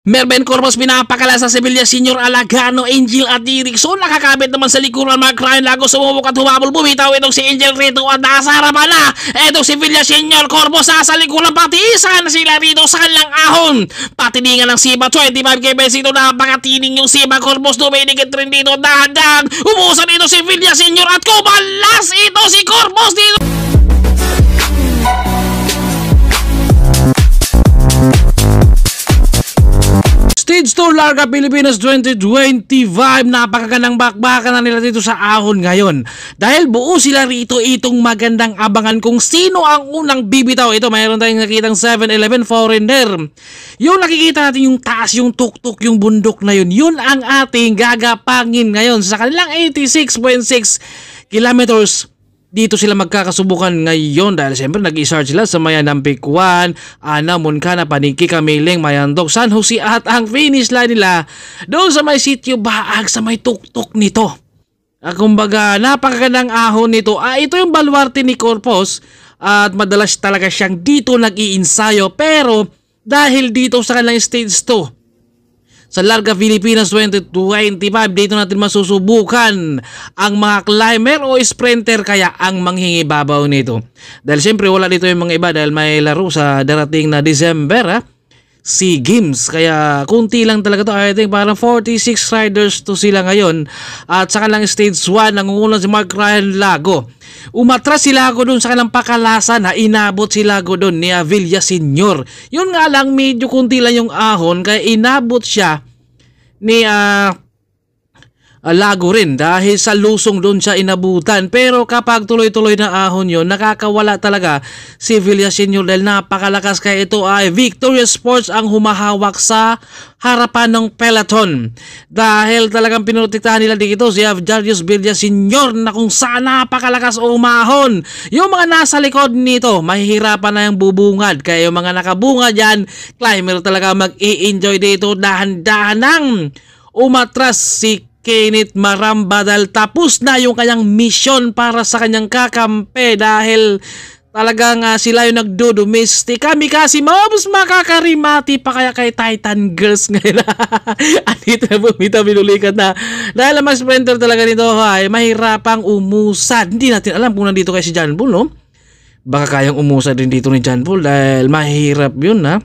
Merben Corpus pinapakala sa Sevilla Senior Alagano, Angel at Erickson. Nakakabit naman sa likuran Mark Ryan Lago, sumubok at humabol. Bumitaw itong si Angel rito at nasa harapan na itong Sevilla Senior Corpus. Nasa likuran pati isa na sila rito sa kanilang ahon. Patiningan ng Siba 25 kbs ito. Napakatining yung Siba Corpus. Dumidikit rin dito dahan-dahan. Umusan ito si Sevilla Senior at kumalas ito si Corpus dito. Stage 2 Larga Pilipinas 2025. Napakagandang bakbakan na nila dito sa ahon ngayon. Dahil buo sila rito, itong magandang abangan kung sino ang unang bibitaw. Ito, mayroon tayong nakikitang 7-Eleven foreigner. Yung nakikita natin yung taas, yung tuktok, yung bundok na yun. Yun ang ating gagapangin ngayon sa kanilang 86.6 kilometers. Dito sila magkakasubukan ngayon dahil siyempre nag-i-start sila sa Mayan ng Pikwan, Ana, Moncana, Paniki, Kamiling, Mayandog, San Jose at ang finish line nila doon sa may sitio Baag sa may tuktok nito. Kumbaga napakagandang ahon nito. Ito yung baluarte ni Corpus at madalas talaga siyang dito nag-iinsayo, pero dahil dito sa kanilang stage 2 sa Larga Pilipinas 2025, dito natin masusubukan ang mga climber o sprinter kaya ang manghingibabaw nito. Dahil siyempre wala dito yung mga iba dahil may laro sa darating na December, SEA Games. Kaya kunti lang talaga to. I think parang 46 riders to sila ngayon. At sa kanilang stage 1, nangungunan si Mark Ryan Lago. Umatras si Lago dun sa kanilang pakalasan, inabot si Lago dun ni Villa Senior. Yun nga lang, medyo kunti lang yung ahon kaya inabot siya ni Lago rin dahil sa lusong doon siya inabutan. Pero kapag tuloy-tuloy na ahon yun, nakakawala talaga si Villa Senior dahil napakalakas. Kaya ito ay Victorious Sports ang humahawak sa harapan ng peloton. Dahil talagang pinotektahan nila dito si Jarius Villa Senior na kung saan napakalakas o umahon. Yung mga nasa likod nito, mahihirapan na yung bubungad. Kaya yung mga nakabungad yan, climber talaga mag-i-enjoy dito. Dahan-dahan nang umatras si Kenneth Maramba dahil tapos na yung kanyang mission para sa kanyang kakampi dahil talagang sila yung nagdo-domestic. Kami kasi mabos makakarimati pa kaya kay Titan Girls ngayon. Andito na bumita, binulikat na. Dahil ang mga sprinter talaga nito ay mahirapang umusad. Hindi natin alam kung nandito kay si John Paul, no? Baka kayang umusad din dito ni John Paul dahil mahirap yun, ha?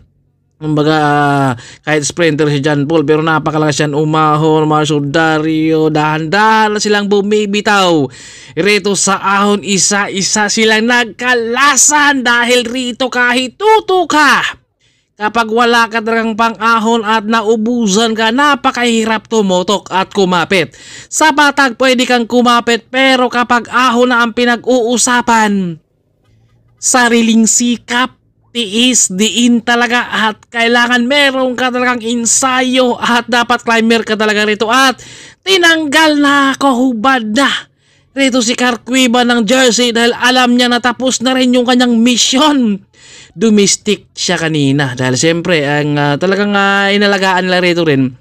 Kumbaga kahit sprinter si John Paul pero napakalakas yan umahon. Marcio Dario, dahan-dahan silang bumibitaw rito sa ahon. Isa-isa silang nagkalasan dahil rito kahit tuto ka, kapag wala ka talagang pang-ahon at naubusan ka, napakahirap tumotok at kumapit. Sa patag pwede kang kumapit pero kapag ahon na ang pinag-uusapan, sariling sikap, tiis, diin talaga at kailangan meron ka talagang ensayo at dapat climber ka talaga rito. At tinanggal na kahubad na rito si Carcuiba ng Jersey dahil alam niya na tapos na rin yung kanyang mission. Domestic siya kanina dahil siyempre ang talagang inalagaan nila rito rin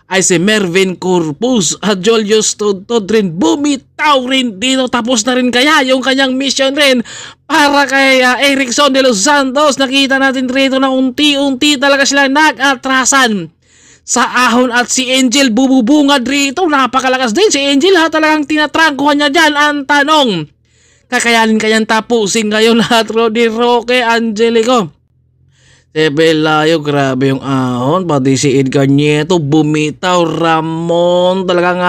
ay si Mervin Corpus at Julius Tudtod rin. Bumitaw rin dito. Tapos na rin kaya yung kanyang mission rin para kay Erickson de los Santos. Nakita natin rito na unti-unti talaga sila nag-atrasan sa ahon at si Angel bububungad rito. Napakalakas din si Angel, ha. Talagang tinatrangkuhan niya dyan. Ang tanong, kakayanin kayang tapusin ngayon lahat ni Roque Angelico. Belayo, grabe yung ahon. Pati si Edgar Nieto bumitaw. Ramon talagang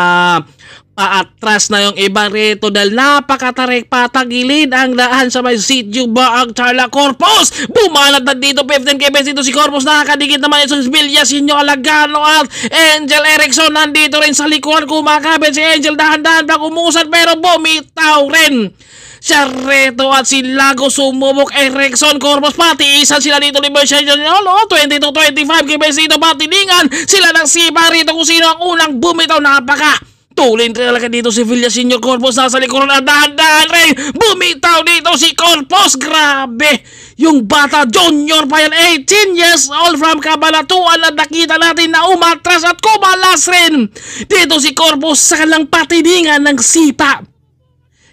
paatras na yung iba rito dahil napakatarik patagilid ang daan sa may sitio Baag Charla. Corpus bumanat na dito 15 kbs dito si Corpus. Nakakadikit naman ito si Villa Senior Alagano at Angel Erickson nandito rin sa likuran. Kumakabit si Angel, dahan-dahan pa kumusad pero bumitaw rin siya reto at si Lago sumubok. Erickson, Corpus, pati isa sila dito ni Mercedes 22-25 kbs dito. Patiningan sila ng sipa rito kung sino ang unang bumitaw. Napaka tulin talaga dito si Villa Senior. Corpus nasa likuran at dahan-dahan rin bumitaw dito si Corpus. Grabe yung bata, junior pa yan, 18 years old from Cabanatuan, at nakita natin na umatras at kumalas rin dito si Corpus sa kanilang patiningan ng sipa.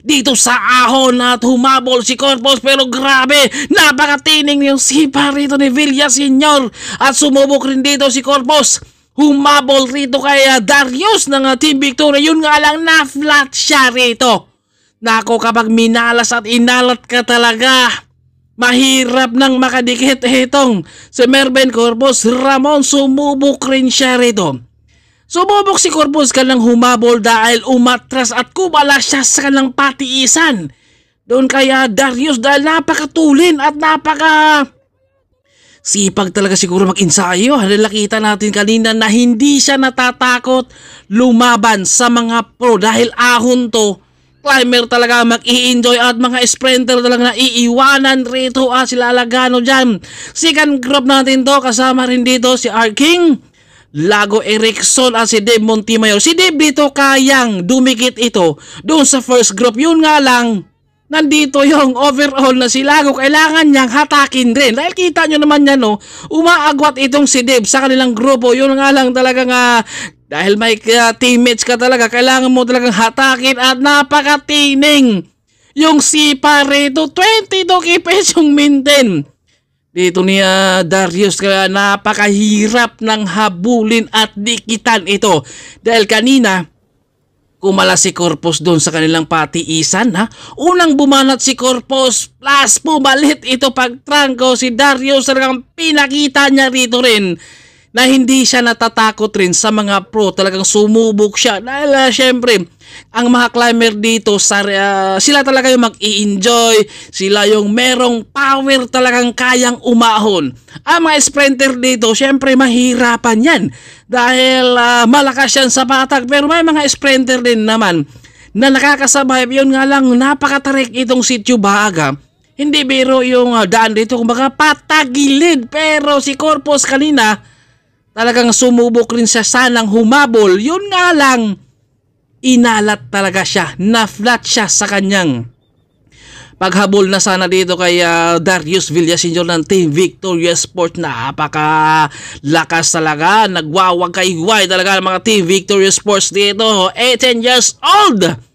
dito sa ahon at humabol si Corpus, pero grabe, napakatining yung sipa rito ni Villaseñor at sumubok rin dito si Corpus. Humabol rito kay Darius ng Team Victoria, yun nga lang na flat siya rito. Nako, kapag minalas at inalat ka talaga, mahirap nang makadikit itong si Mervin Corpus. Ramon, sumubok rin siya rito. Sumubok si Corpus kanang humabol dahil umatras at kumala siya sa kanang patiisan. Doon kaya Darius dahil napakatulin at sipag talaga siguro mag-ensayo. Nakita natin kanina na hindi siya natatakot lumaban sa mga pro dahil ahon to. Climber talaga mag-i-enjoy at mga sprinter talaga na iiwanan rito at sila Lagano dyan. Second group natin to, kasama rin dito si Arking, Lago Erickson at si Dave Montemayor. Si Dave dito kayang dumikit ito doon sa first group. Yun nga lang, nandito yung overall na si Lago. Kailangan niyang hatakin rin. Dahil kita nyo naman yan, no? Umaagwat itong si Dave sa kanilang grupo. Yun nga lang talaga nga, dahil may teammates ka talaga, kailangan mo talagang hatakin at napakatining yung sipa rito. 22 kps yung maintain dito ni Darius, kaya napakahirap ng habulin at dikitan ito. Dahil kanina, kumala si Corpus doon sa kanilang patiisan, ha? Unang bumanat si Corpus, plus pumalit ito pagtrangko si Darius. Talagang pinakita niya rito rin na hindi siya natatakot rin sa mga pro. Talagang sumubok siya dahil syempre ang mga climber dito sila talaga yung mag-i-enjoy, sila yung merong power talagang kayang umahon. Ang mga sprinter dito syempre mahirapan yan dahil malakas yan sa patag, pero may mga sprinter din naman na nakakasabay. Yun nga lang, napakatarik itong Sitio Bahaga. Hindi biro yung daan dito, kumbaga patagilid, pero si Corpus kanina talagang sumubok rin siya sanang humabol. Yun nga lang, inalat talaga siya, na-flat siya sa kanyang paghabol na sana dito kay Darius Villaseñor ng Team Victoria Sport. Napakalakas talaga, nagwawagkayway talaga ng mga Team Victoria Sports dito. 18 years old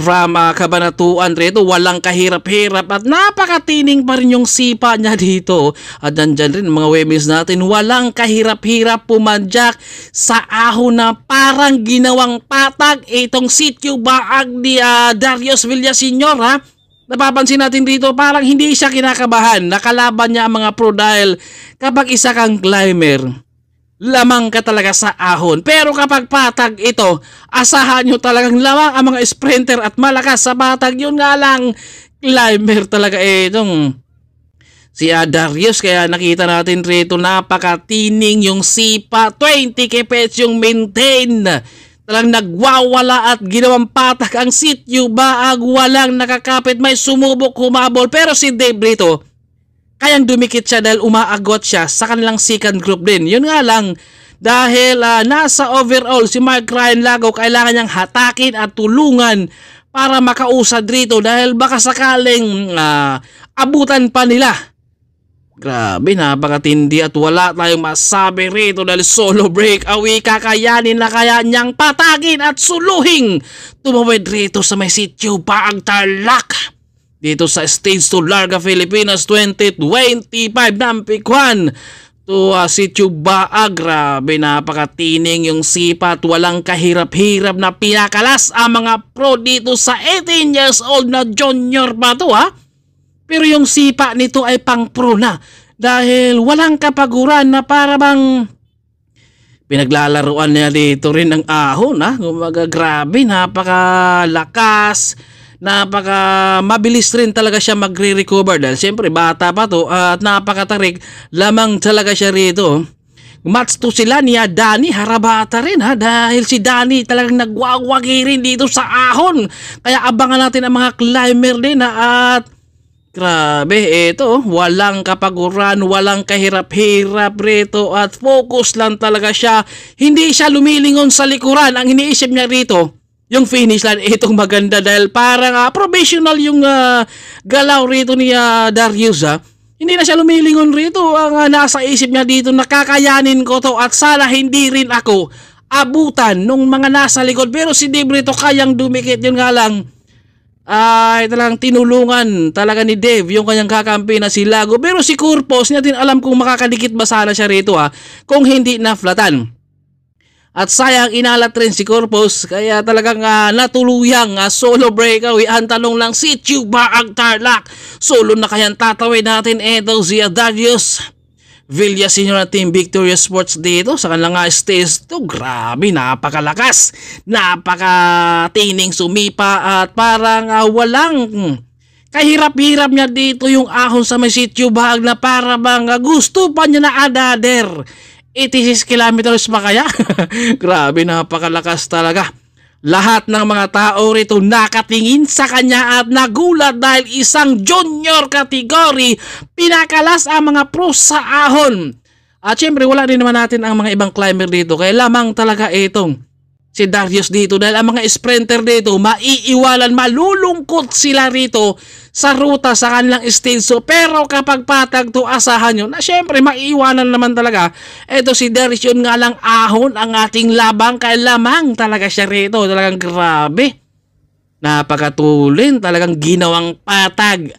from Cabanatuan rito, walang kahirap-hirap at napakatining pa rin yung sipa niya dito. At nandyan rin mga women's natin, walang kahirap-hirap pumadyak sa ahon na parang ginawang patag itong Sitio Baag ni Darius Villaseñor, ha. Napapansin natin dito, parang hindi siya kinakabahan, nakalaban niya ang mga pro dahil kapag isa kang climber, lamang ka talaga sa ahon. Pero kapag patag ito, asahan nyo talagang lamang ang mga sprinter at malakas sa patag. Yun nga lang, climber talaga itong si Darius. Kaya nakita natin rito, napakatining yung sipa. 20 kps yung maintain. Talagang nagwawala at ginawang patag ang Sitio Baag. Walang nakakapit, may sumubok humabol. Pero si Dave rito, kayang dumikit siya dahil umaagot siya sa kanilang second group din. Yun nga lang, dahil nasa overall si Mark Ryan Lago, kailangan niyang hatakin at tulungan para makausad rito dahil baka sakaling abutan pa nila. Grabe, napakatindi at wala tayong masabi rito dahil solo breakaway, kakayanin na kaya niyang patagin at suluhing tumawid rito sa may Sitio Baag Tarlac. Dito sa Stage 2 Larga Pilipinas 2025 Nampikwan to Sitio Baag. Grabe, napakatining yung sipa at walang kahirap-hirap na pinakalas ang mga pro dito sa 18 years old na junior pa to, ha. Pero yung sipa nito ay pang pro na dahil walang kapaguran na para bang pinaglalaruan niya dito rin ang ahon, ha. Kumbaga, grabe, napakalakas, mabilis rin talaga siya magre-recover dahil siyempre bata pa to at napakatarik lamang talaga siya rito. Match to sila ni Danny Harabata rin, ha, dahil si Danny talagang nagwawagi rin dito sa ahon. Kaya abangan natin ang mga climber din, ha, at grabe, ito, walang kapaguran, walang kahirap-hirap rito at focus lang talaga siya. Hindi siya lumilingon sa likuran. Ang iniisip niya rito, yung finish line. Itong maganda dahil parang professional yung galaw rito ni Darius, ha. Hindi na siya lumilingon rito. Ang nasa isip niya dito, nakakayanin ko to at sana hindi rin ako abutan nung mga nasa likod. Pero si Dave rito kayang dumikit. Yun nga lang, ay talagang tinulungan talaga ni Dave yung kanyang kakampi na si Lago. Pero si Corpus, hindi natin alam kung makakadikit ba sana siya rito kung hindi naflatan. At sayang inalat rin si Corpus, kaya talagang natuluyang solo breakaway. Ang tanong lang, si Chuba ang Tarlac. Solo na kayang tatawid natin ito si Darius Villaseñor na Team Victorious Sports dito sa kanilang stage to. Grabe, napakalakas, napakatining sumipa at parang walang kahirap-hirap niya dito yung ahon sa may sityo bahag na para bang gusto pa niya na adader 86 kilometers pa kaya. Grabe, napakalakas talaga. Lahat ng mga tao rito nakatingin sa kanya at nagulat dahil isang junior category pinakalas ang mga pro sa ahon. At syempre wala din naman natin ang mga ibang climber dito, kaya lamang talaga itong si Darius dito dahil ang mga sprinter dito maiiwanan, malulungkot sila rito sa ruta sa kanilang stage. So, pero kapag patag to, asahan nyo na syempre maiiwanan naman talaga. Ito si Darius, yun nga lang ahon ang ating labang, kaya lamang talaga siya rito. Talagang grabe, napakatulin, talagang ginawang patag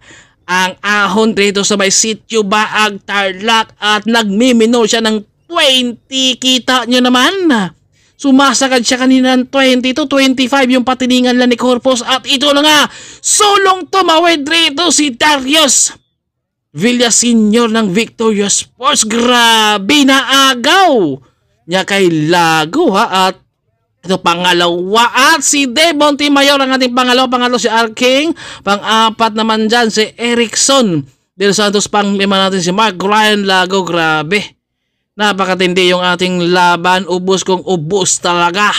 ang ahon rito sa may sityo Baag Tarlac at nagmiminor siya ng 20. Kita nyo naman, sumasagad siya kanina ng 20 to 25 yung patiningan lang ni Corpus. At ito na nga, solong tumawid rito si Darius Villaseñor ng Victorious Sports. Grabe na agaw niya kay Lago at ito pangalawa. At si Devon Timayor ang ating pangalawa si Arking. Pang-apat naman dyan si Erickson Del Santos. Pang-lima natin si Mark Ryan Lago. Grabe, napakatindi yung ating laban, ubos kung ubos talaga.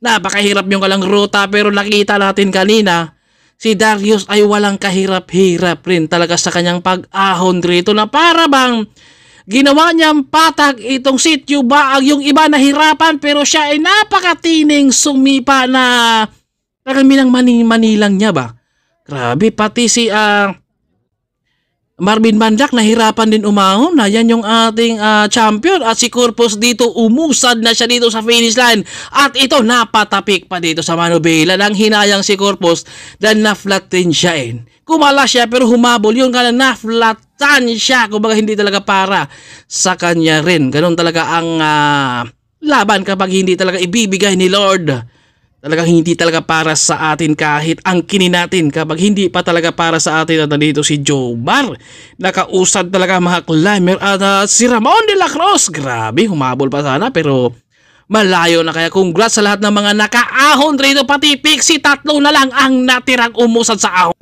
Napakahirap yung kalang ruta, pero nakita natin kanina si Darius ay walang kahirap-hirap rin talaga sa kanyang pag-ahon rito na para bang ginawa niyang patag itong sityo Baag. Yung iba nahirapan pero siya ay napakatining sumipa na talagang minang-manilang niya ba. Grabe, pati si Marvin Mandak nahirapan din umahon na. Yan yung ating champion. At si Corpus dito umusad na siya dito sa finish line. At ito napatapik pa dito sa manubela. Nang hinayang si Corpus dahil na-flat din siya kumala siya pero humabol. Yung kala na-flatan siya. Kumbaga hindi talaga para sa kanya rin. Ganun talaga ang laban kapag hindi talaga ibibigay ni Lord. Talagang hindi talaga para sa atin kahit ang kinin natin kapag hindi pa talaga para sa atin. At dito si Jomar, nakausad talaga mga climber. At si Ramon de la Cruz, grabe, humabol pa sana pero malayo na. Kaya congrats sa lahat ng mga nakaahon rito, pati Pixie, tatlo na lang ang natirang umusad sa ahon.